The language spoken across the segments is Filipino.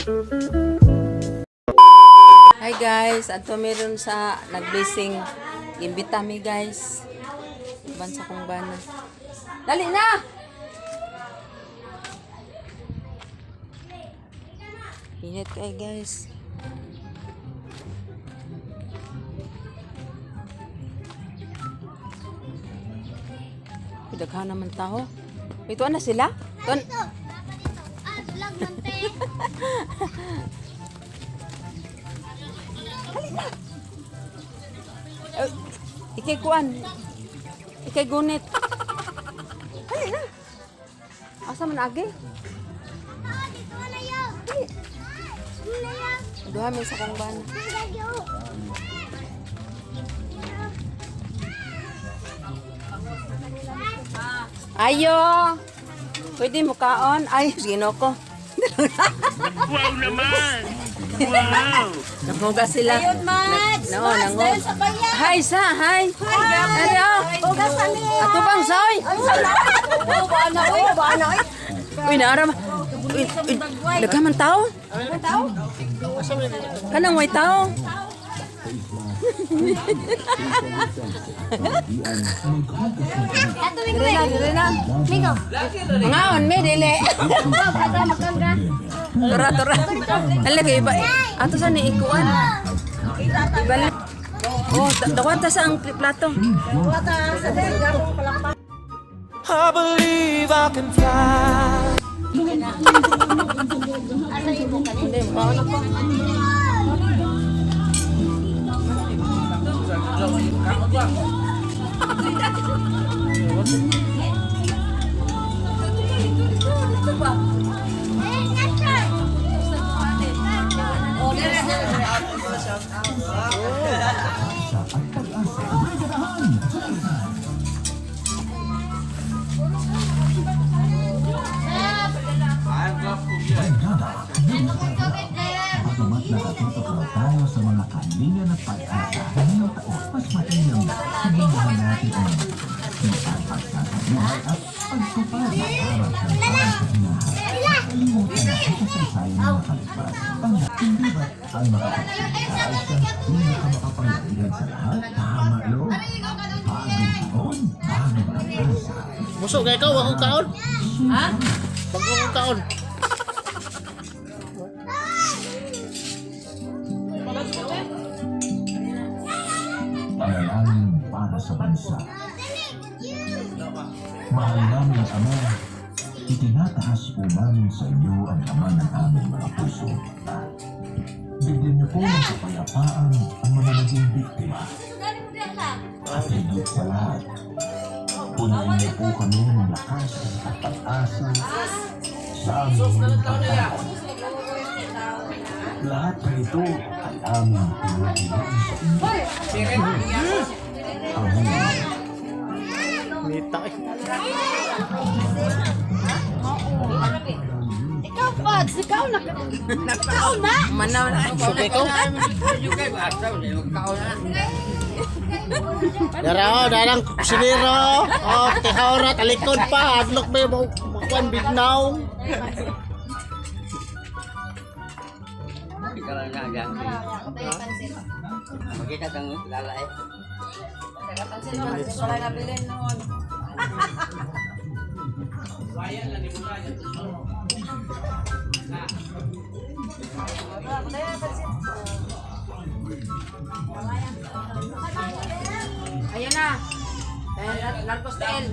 Hi guys, ato meron sa nag-blessing. Imbita mi guys. Bansa kong bana. Dali na! Init kay guys. Daghan naman tao. Ito na sila? Ton. Vlog man te. Halika. Ikay kuan. Ikay gunit. Halika. Asa man agi? Dito na yo. Na yo. Duha may sa kong bana. Ayo. Pwede mo kaon? Ay, ginoko. Wow naman! Wow! Namuga sila. Ayun, Mads. No, Mads, nango. dahil sa bayan. Hi, sa, hi. Hello. Ugasan niya. Ato bang soy? Baana, oy, baana, oy. Uy, naara ma. Uy, nagkaman tao? Kanang may tao? Ato mi Dire na, dire na. Migo. Ngaon, me, dili. Kada magkangga. Tura, tura. Talaga iba. Ato sa ni ikuan. Ibalik. Oh, dawata sa ang plato. Wata sa dahil gabong palakpak. I believe I can fly. Asa imo kanina? Hindi, baon ako. Bagamat nakatutok raw tayo sa mga kalinga ng pag-asa ngayong taon, mas mainam sabihin natin ang pagsasabuhay at pagtupad na aral sa pagkakinahan. Kalimutan na sa kasaysayan ng nakalipas. Hindi ba ang makapagsalita ay siyang pinakamakapangyarihan sa lahat? Tama yun. Bagong taon, bagong pag-asa. Musok kay ikaw, akong kaon. Ha? Bagong kaon. Panalangin para sa bansa. Mahal namin Ama, itinataas po namin sa inyo ang laman ng aming mga puso. Bigyan niyo po ng kapayapaan ang mga naging biktima. At higit sa lahat, punuin niyo po kami ng lakas at pag-asa sa aming pagkakas. Lahat ng ito ay aming pinaghihiling sa inyo. Amen. Nita eh. Ikaw, Pads, ikaw na. Ikaw na. Manaw na. Musok kay ikaw. Dara, darang siniro. Oh, tihawra, talikod pa. Adlok ba yung makuan bignaw? Makita kang lalaki. Pansin mo, wala na bilhin noon. Ayan na. Largos tail.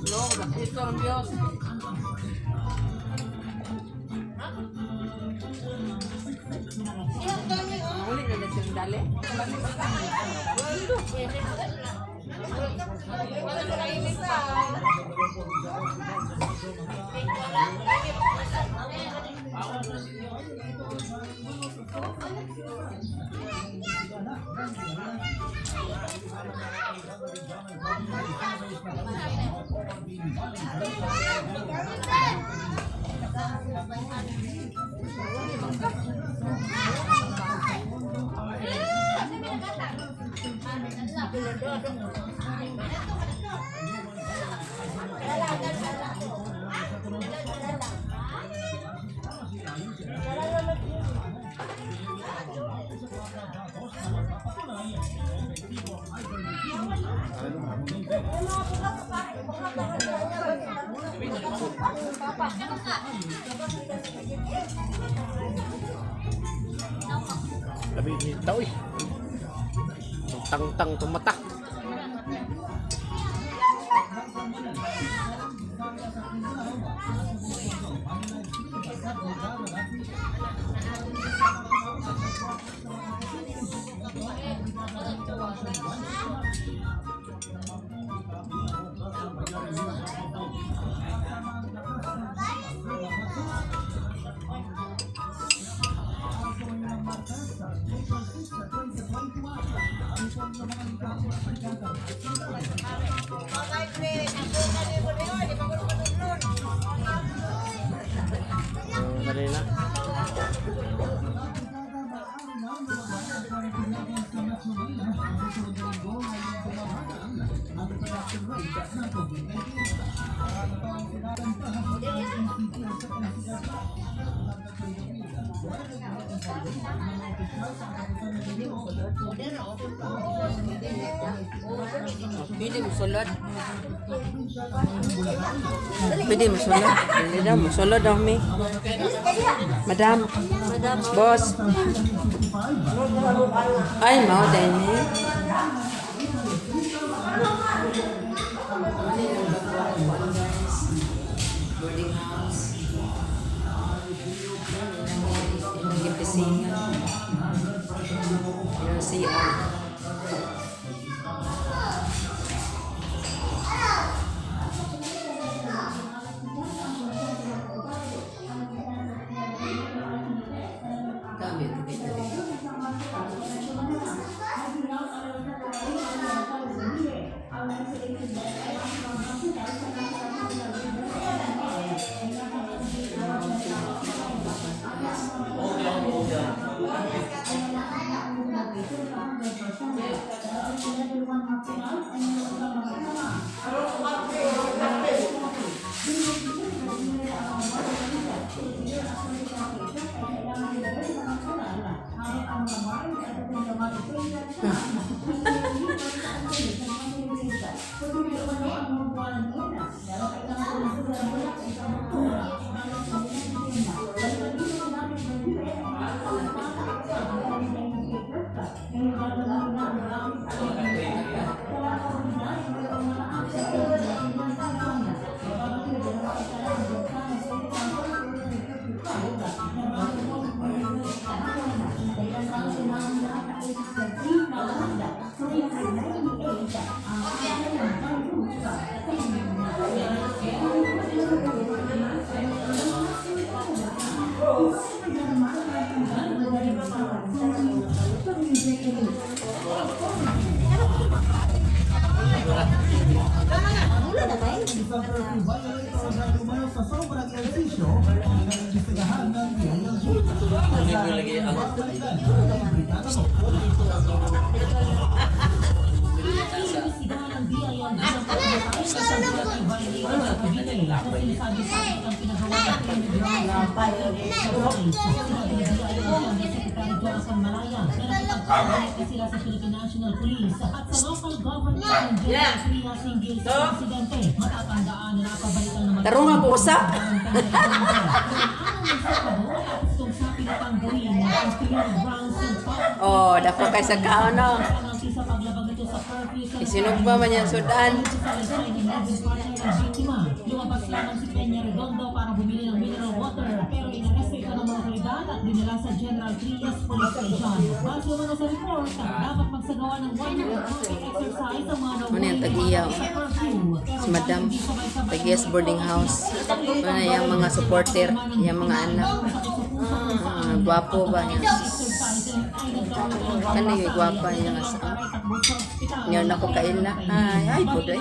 No, ito ang Diyos. Huli na na siyang dali. Labi nito eh. Tang-tang tumata. Dali na. Pwede mo sulod. Pwede mo sulod. Pwede daw mo sulod daw mi. Madam. Boss. Ay, mau din eh. Boarding house. Yung pisingan. Yung CR. Sila sa Philippine National Police at sa local government ng Korea singgil sa insidente. Matatandaan na nakabalikan naman. Taro nga po usap. Oh, dako kay sa kaano. Isinog ba man yan sudan? Lumabas lamang si Peña Redondo para bumili ng mineral water pero inareste ito ng mga otoridad at dinala sa General Trias Police Station. Base naman sa report, dapat magsagawa ng one-year exercise ang mga Ano yung tagiyaw? Si Madam, tagiya sa boarding house. Ano yung mga supporter, yung mga anak. Gwapo ba niya? Ano yung gwapa niya nga sa... Ngayon ako kaila. Ay, buday.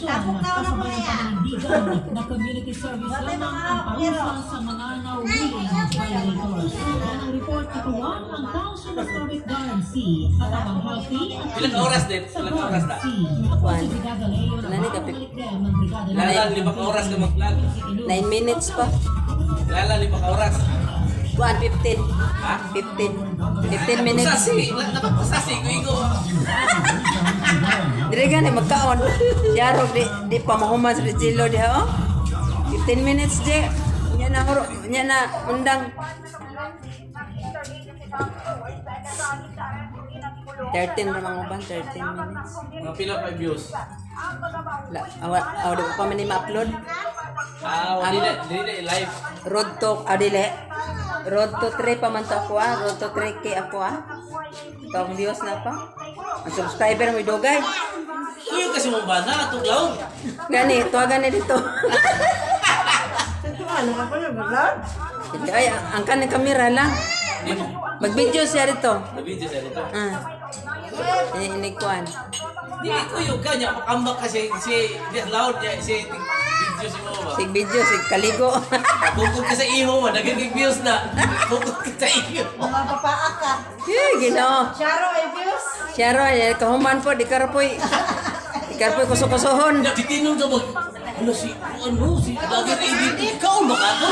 Tapos na ako na yan. Na community service lamang ang parusa sa mga nauwiing violators. Ang report katuwang ang Taos Historic Guarantee at ang healthy at Ilang oras din? Ilang oras na? Juan. Nani ka, Pip? Lala, 5 oras ka mag-vlog. 9 minutes pa. Lala, 5 oras. Kuan 15. Ha? 15 minutes. Sasi, nakapasasi ko igo. Dire gani magkaon. Yaro di pamahuman sa Regilo diha oh. 15 minutes je. Nya na undang. 13 ramang uban, 13 minutes. Mga pila pa views. Di ko pa man ma-upload. Dili live. Road to, Road to 3 pa man to ako Road to 3K ako Itong views na pa. Ang subscriber mo idugay. Uy, kasi mo ba na tuglaw? Gani, tuwagan na dito. Ay, ang kanang kamera lang. Mag-video siya dito. Nabidyo sa dito. Inikuan. Dili ko yung kanya makambak kasi si loud niya si video si mo ba. Sig video, sig kaligo. Bukod ka sa iho mo, nagiging views na. Bukod ka sa iho. Mga papaak ka. Ginoo. Charo, views. Sharo, kahuman po, di karapoy. Di karapoy kusukusuhon. Natitinong ka mag... si bagay na ibitin. Ikaw ba ka to?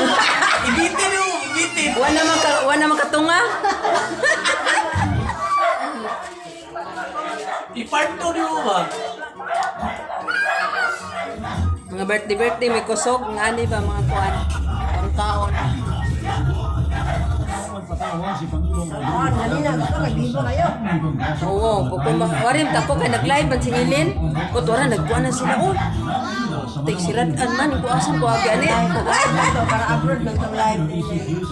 Ibitin mo, ibitin. Wala man katunga. I-part 2 niyo ba? Mga birthday may kusog, ngani ba mga kuan. Ang kaon. Oo, warim tako kay nag-live man singilin. Kut wala nagkuan na sila oh. Tik siradan man ko asan ko gani. Para upload ng live.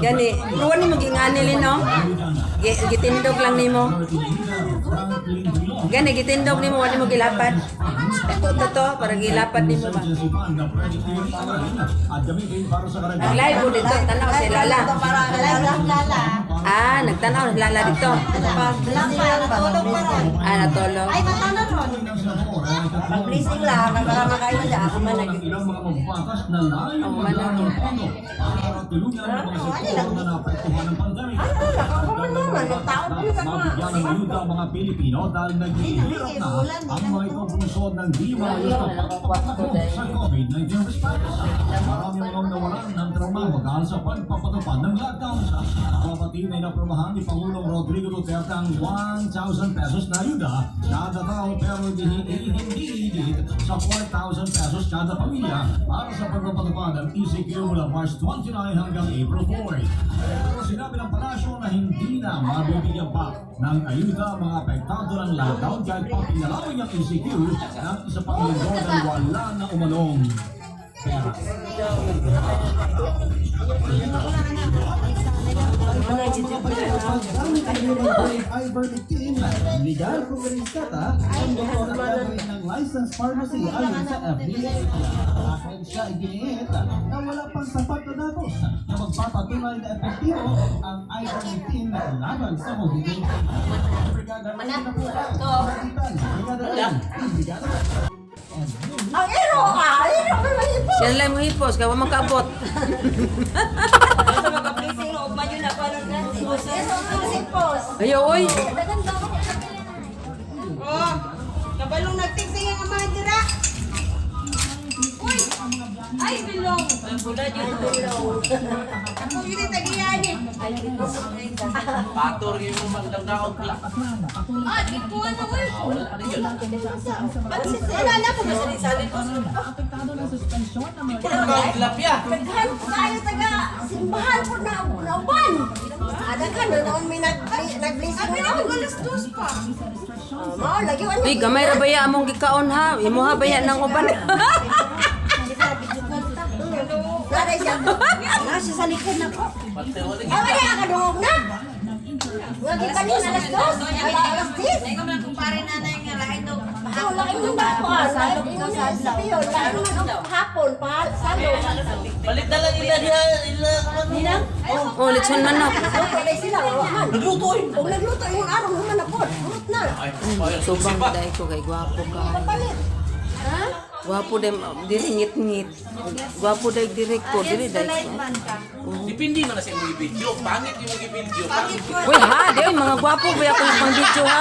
Gani, ruwan ni magingani lin no. Gitindog lang nimo. Gani gitindog nimo wala mo gilapad. Ito para gilapad nimo ba. Nag-live ko dito tanaw si Lala. Para lala. Nagtanaw si Lala dito. Natulog pa ron. Natulog. Ay, matana ron. Pag-blessing lang, nagkarama kayo dyan. Ako man nag mga Pilipino dahil naghihirap na ang mga itong bunsod ng di maayos na pagpapatakbo sa COVID-19 response. Marami mga nawalan ng trabaho dahil sa pagpapatupad ng lockdown. Kapatid ay naprobahan ni Pangulong Rodrigo Duterte ang 1,000 pesos na ayuda kada tao pero hindi sa 4,000 pesos kada pamilya para sa pagpapatupad ng ECQ mula March 29 hanggang April 4. Pero sinabi ng palasyo na hindi na mabibigyan pa ng ayuda mga apektado ng lockdown kahit pa pinalawin ng ECQ ng isa pang linggo na wala na umanong pera. Ivermectin, legal kumirisata ang doktor na gagawin ng licensed pharmacy ayon sa FDA. Dahil siya iginiit na wala pang sapat na datos na magpapatunay na epektibo ang ivermectin laban sa COVID-19. Ang ero ka! Ero ka naman ito! Siya lang mo hipos, kawa magkaabot. Sa mga blessing, o ba yun ako ng natin? Ero ka kasi post. Ayaw, oy. Oh, kabalong nagtiksing ang mga dira. Uy! Ay, bilong! Ang bula dyan bilong. Ako yun yung tagiyan eh. Pator yung magdangdaon ka. Ikuha na uy! Wala na po ba sa salin ko? Tilapia. Daghan tayo taga simbahan po na uban. Ada ka noon may nag-blessing na. Abi alas 2 pa. Mao lagi ano. Uy, gamay ra baya among gikaon ha. Imo ha baya nang uban. Nara siya. Nasa sa likod na po. Pati Ay wala ka dungog na. Lagi kanina alas 2. Alas 10. Ay, kung nagkumpare na na yung lahat ito. Ako laki mo ba po? Lalo ko sa sabiyon. Lalo man hapon pa. Salo. Balik na lang nila. Oh, litson manok. Kaya sila wawahan. Nagluto eh. Kung nagluto yung araw naman na po. Urot na. Ay, Subang dai ko kay gwapo ka. Papalit. Ha? Gwapo dem diri ngit-ngit. Gwapo dai direct ko, diri dai ko. Dipindi man na sa mga video. Pangit yung mga video. Pangit. Uy ha, di mga gwapo ba ako pang video ha.